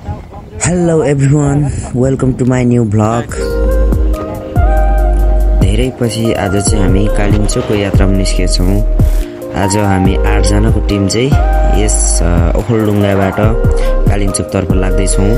Hello everyone, welcome to my new vlog. धेरै पछि आज चाहिँ हामी कालिम्पोङको यात्रामा निस्केछौँ। आज हामी 8 जनाको टिम चाहिँ यस ओखलढुङ्गाबाट कालिम्पोङ तर्फ लाग्दै छौँ।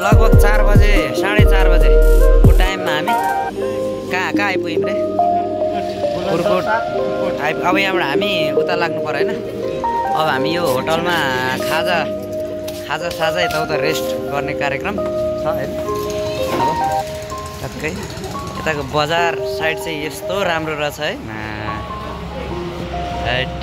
लगभग 4 बजे 4:30 बजेको टाइममा हामी कहाँ आइपुग्यौँ रे? पुरकोट अब यहाँबाट हामी उता लाग्नु पर्यो होइन। अब हामी यो होटलमा खाजा यताउता रेस्ट गर्ने कार्यक्रम छ होइन। अब टक्कै यताको बजार साइड चाहिँ यस्तो राम्रो रहेछ है। राइट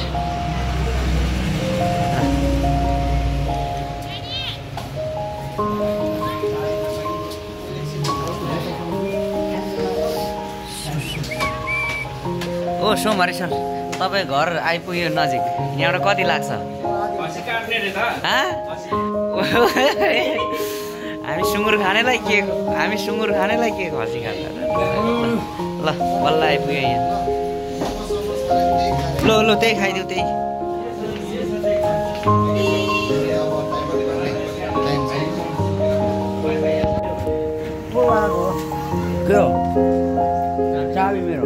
ओ सोमहरी सर, तपाईँ घर आइपुग्यो नजिक। यहाँबाट कति लाग्छ? हामी सुँगुर खानेलाई के खसी खान्छ ल बल्ल आइपुग्यो यहाँ। ल त्यही खाइदिउ त्यही। के हो चाबी मेरो?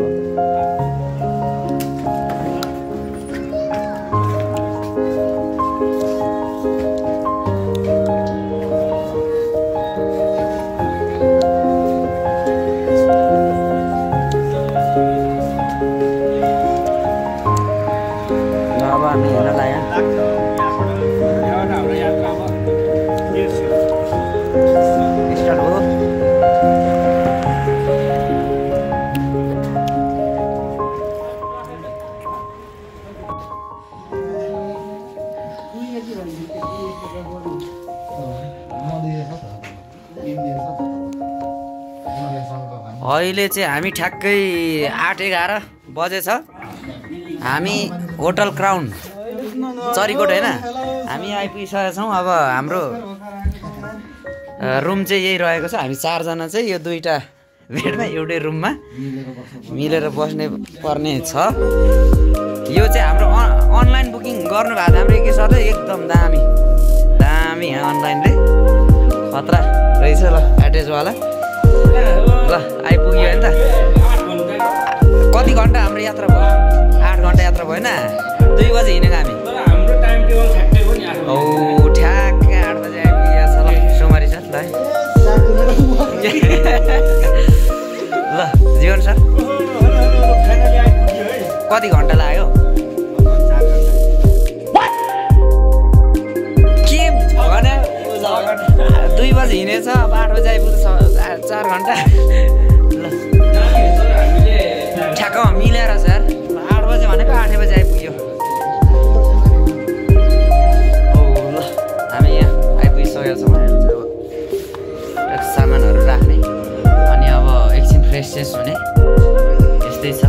अहिले चाहिँ हामी ठ्याक्कै 8:11 बजेछ। हामी होटल क्राउन चरीकोट होइन, हामी आइपुगिसकेका छौँ। अब हाम्रो रुम चाहिँ यही रहेको छ। हामी 4 जना चाहिँ यो 2टा बेडमा एउटै रुममा मिलेर बस्ने पर्ने छ। यो चाहिँ हाम्रो अनलाइन बुकिङ गर्नु भएको हाम्रो के छ त, एकदम दामी यहाँ अनलाइनले खतरा रहेछ। ल एड्रेसवाला ल आइपुग्यो होइन त। कति घन्टा हाम्रो यात्रा भयो? 8 घन्टा यात्रा भयो होइन। 2 बजे हिँडेको हामी। ठ्याक्कै 8 बजे आइपुगेको छ। ल सोमहरी सर ल ल जीवन सर कति घन्टा लाग्यो? के भने 2 बजे हिँडेछ, अब 8 बजे आइपुग्छ 4 घन्टा। ल ठ्याक्क मिलेर सर 8 बजे भनेको 8 बजे आइपुग्यो। ल हामी यहाँ आइपुगिसकेका छौँ। सामानहरू राख्ने अनि अब एकछिन फ्रेस हुने यस्तै छ।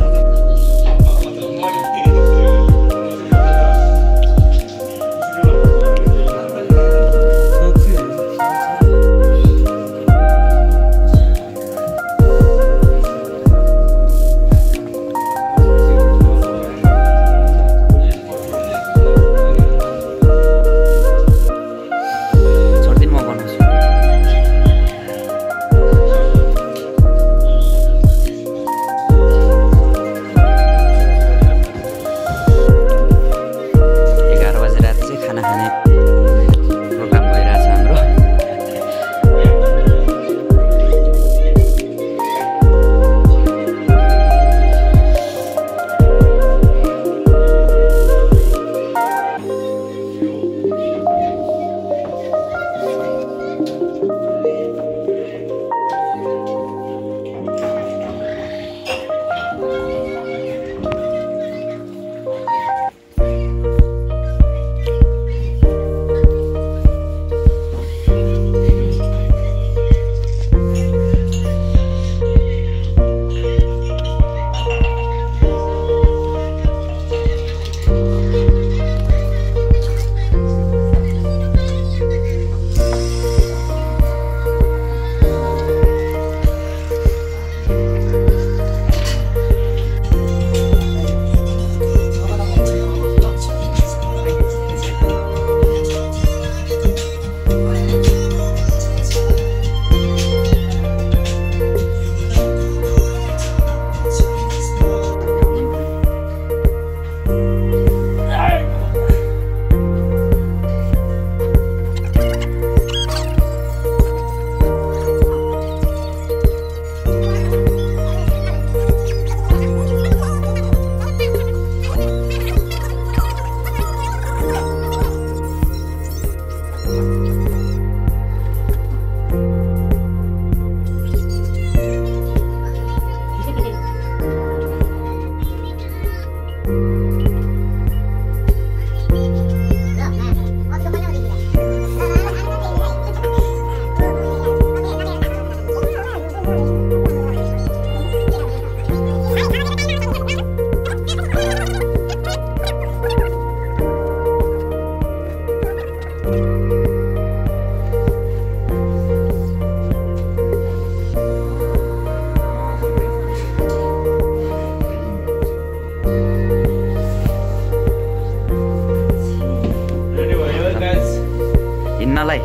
हिँड्नलाई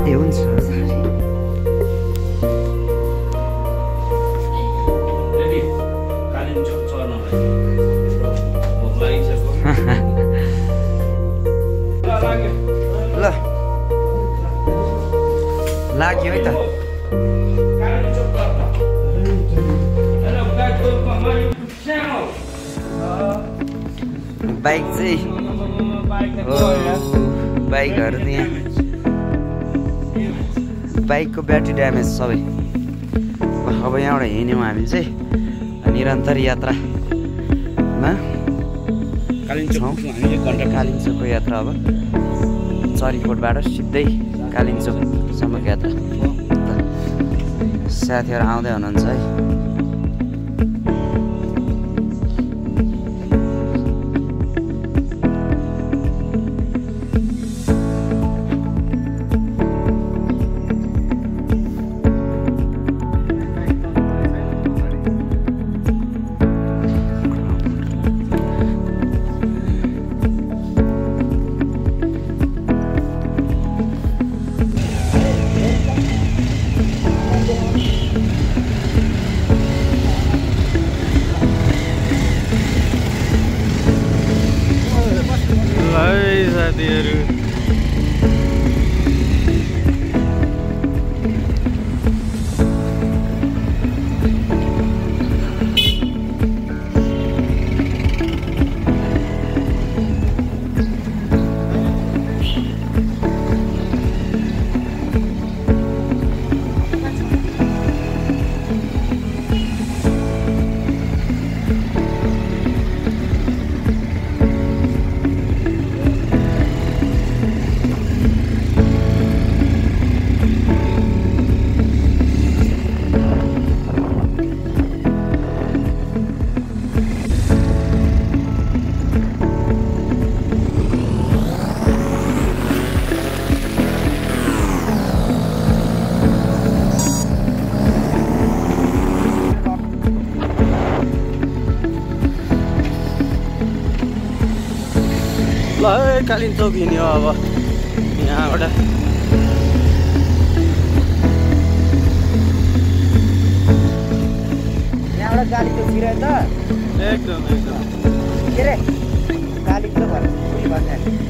ए हुन्छ ल लाग्यो है त बाइक चाहिँ बाइकहरू त यहाँ बाइकको ब्याट्री ड्यामेज सबै अब यहाँबाट हिँड्यौँ हामी चाहिँ निरन्तर यात्रामा कालिम्पोङको यात्रा अब चरीकोटबाट सिधै कालिम्पोङसम्मको यात्रा साथीहरू आउँदै हुनुहुन्छ है साथीहरू ल कालिम्पोङ हिँड्यो अब यहाँबाट कालिम्पोङतिर त एकदम के रे कालिम्पोङ भन्छ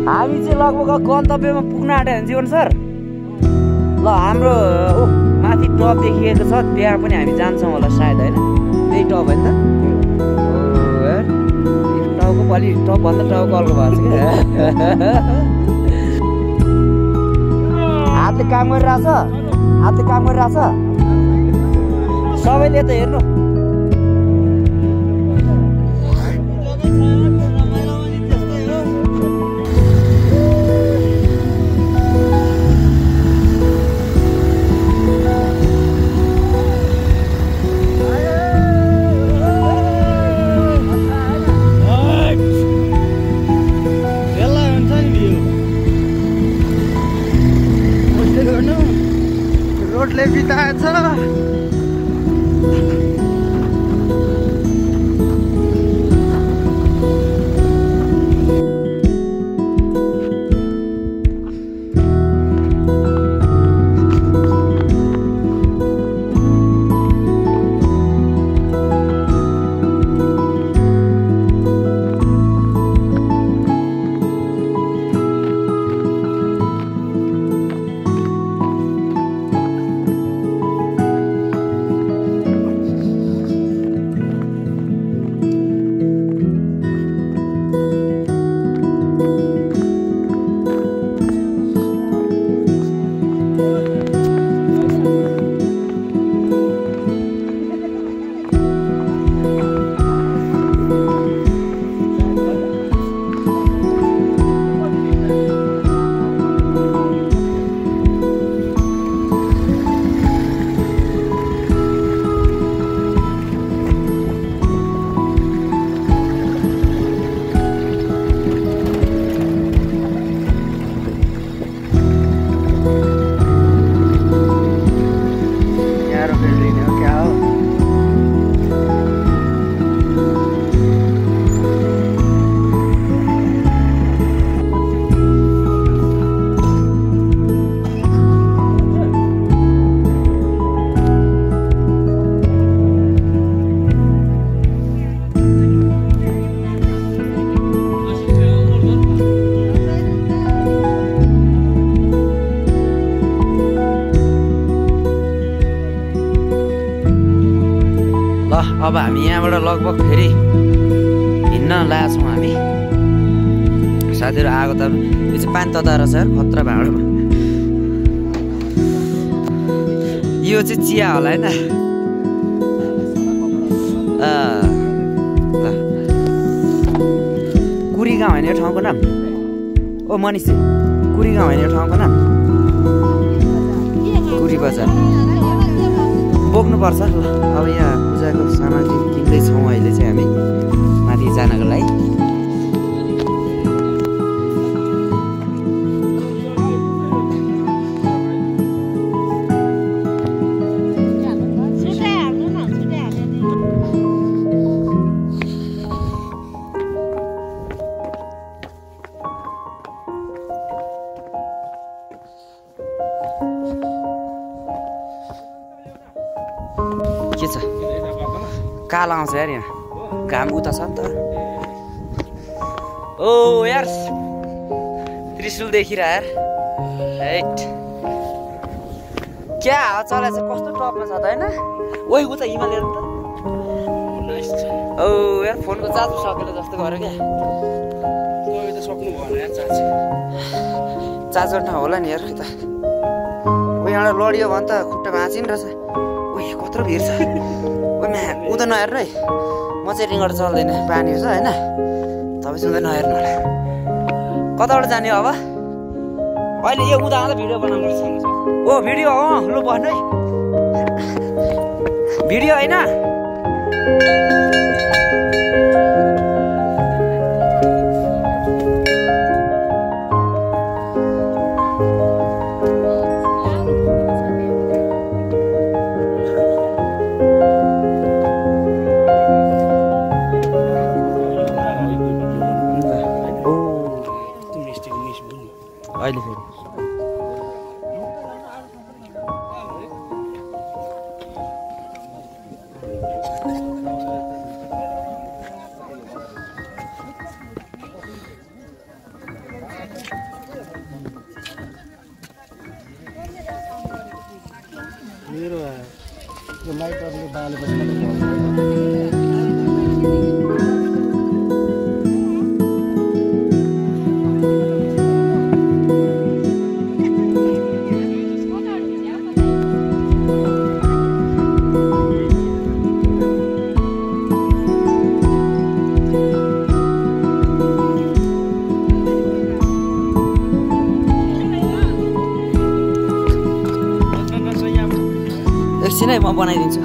हामी चाहिँ लगभग गन्तव्यमा पुग्न आँट्यो भने जीवन सर ल हाम्रो माथि टप देखिएको छ त्यहाँ पनि हामी जान्छौँ होला सायद होइन त्यही टप होइन त टाउको अलि टपभन्दा टाउको अल्को भएको छ क्या हातले काम गरिरहेछ सबैले त हेर्नु रोडले बिताएछ अब हामी यहाँबाट लगभग फेरि हिँड्न लागेछौँ हामी साथीहरू आएको त यो चाहिँ पानी तताएर छ खतरा भाँडोमा यो चाहिँ चिया होला होइन ल कुरी गाउँ होइन यो ठाउँको नाम ओ मनिषी कुरी गाउँ होइन यो ठाउँको नाम कुरी बजार बोक्नुपर्छ ल अब यहाँ पूजाको सामग्री किन्दैछौँ अहिले चाहिँ हामी माथि जानको लागि के छ कालो आउँछ यार यहाँ घाम उता छ नि त ओ यार त्रिशुल देखिरह यार हैट क्या हावा चलेछ कस्तो टपमा छ त हैन ओइ उता हिमाल हेर्नु त ओ यार फोनको चार्ज सकेर जस्तो गर्यो क्या तपाईँ त सक्नु भएन यार चार्जर नहोला नि यार त कोही एउटा लडियो भने त खुट्टा भाँचिन रहेछ ओइ कत्रो भिड छ उता नहेर्नु है म चाहिँ रिङबाट चल्दैन पानी छ होइन तपाईँ चाहिँ उता नहेर्नु होला कताबाट जाने अब अहिले यो उता आउँदा भिडियो बनाउनु ओ भिडियो लु भन्नु है भिडियो होइन अहिले फेरि मेरो यो लाइटरले बालेपछि मात्रै एकछिन है म बनाइदिन्छु।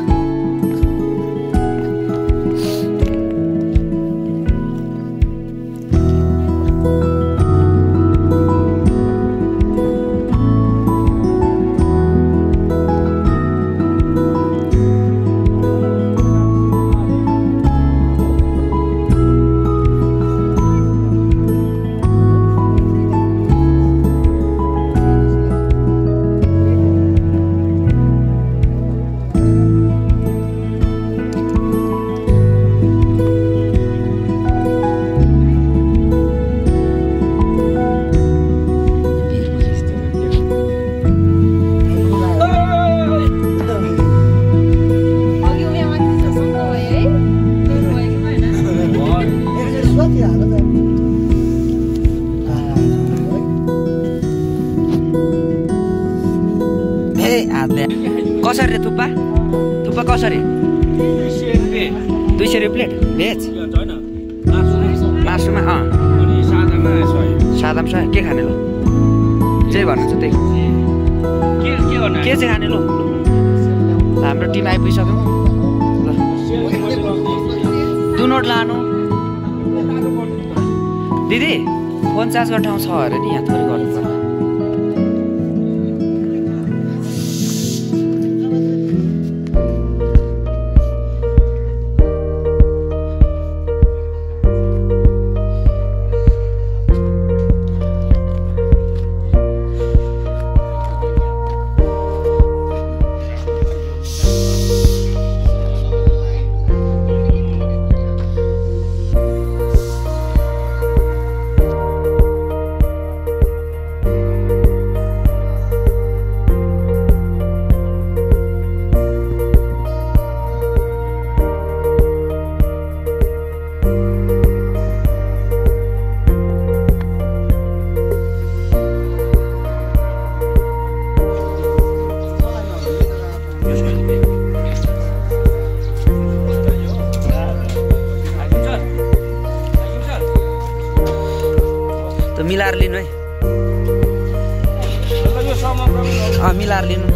कसरी रे थुक्पा? थुक्पा कसरी? 200 रुपियाँ प्लेट भेज मासुमा सादामा 100 के खाने लो? जे भन्नुहुन्छ त्यही के चाहिँ खाने लो? हाम्रो टिम आइपुगिसक्यौँ ल। दु नोट लानु दिदी। फोन चार्ज गर्ने ठाउँ छ अरे नि, यहाँ थोरै गर्नु पर्छ। मिलाएर लिनु है। मिलाएर लिनु।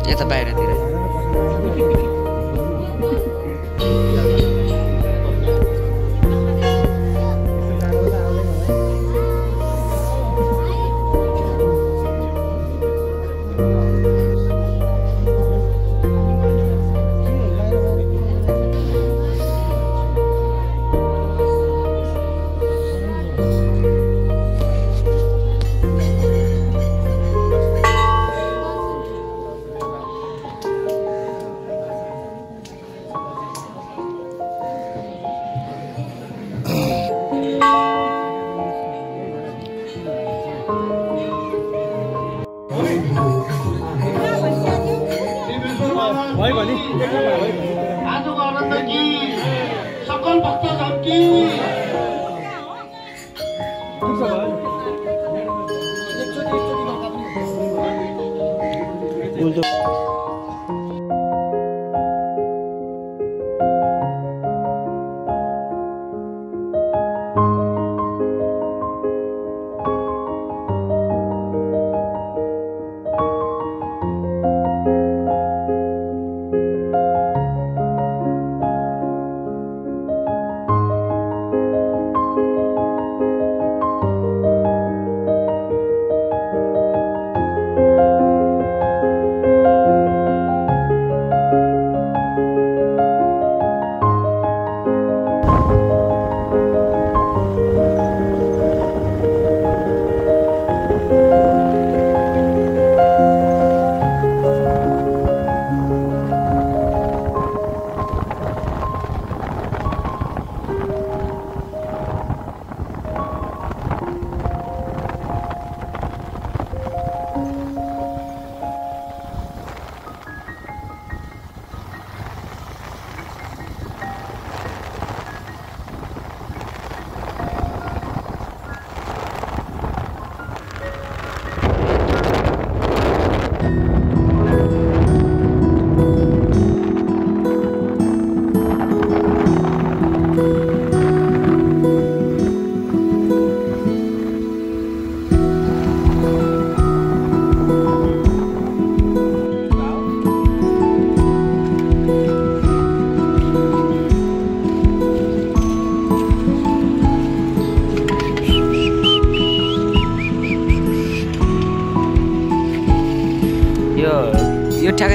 यता बाहिरतिर आजको आनन्द कि सकल भक्तजन कि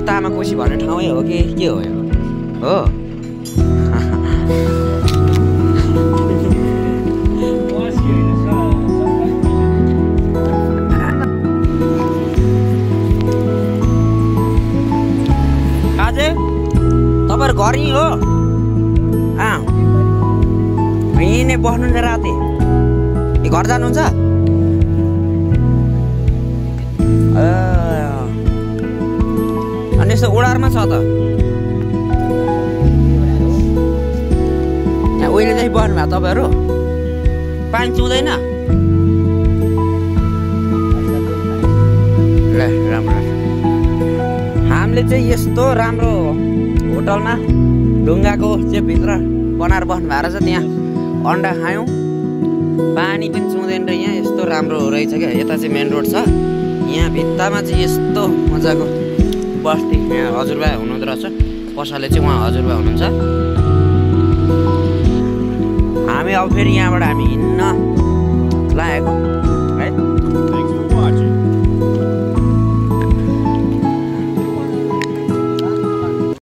तामाकोशी भन्ने ठाउँै हो कि के हो यो हो तपाईँहरू घर यहीँ हो यहीँ नै बस्नुहुन्छ राति घर जानुहुन्छ अनि यस्तो उडारमा छ त यहाँ उहिलेदेखि बस्नु भएको तपाईँहरू पानी चुहुँदैन ल राम्रो हामीले चाहिँ यस्तो राम्रो होटलमा ढुङ्गाको चाहिँ भित्र बनाएर बस्नु भएको रहेछ त्यहाँ अन्डा खायौँ पानी पनि चुहुँदैन र यहाँ यस्तो राम्रो रहेछ क्या यता चाहिँ मेन रोड छ यहाँ भित्तामा चाहिँ यस्तो मजाको बस्ती यहाँ हजुरबा हुनुहुँदो रहेछ पसले चाहिँ उहाँ हजुरबा हुनुहुन्छ हामी अब फेरि यहाँबाट हामी हिँड्न लागेको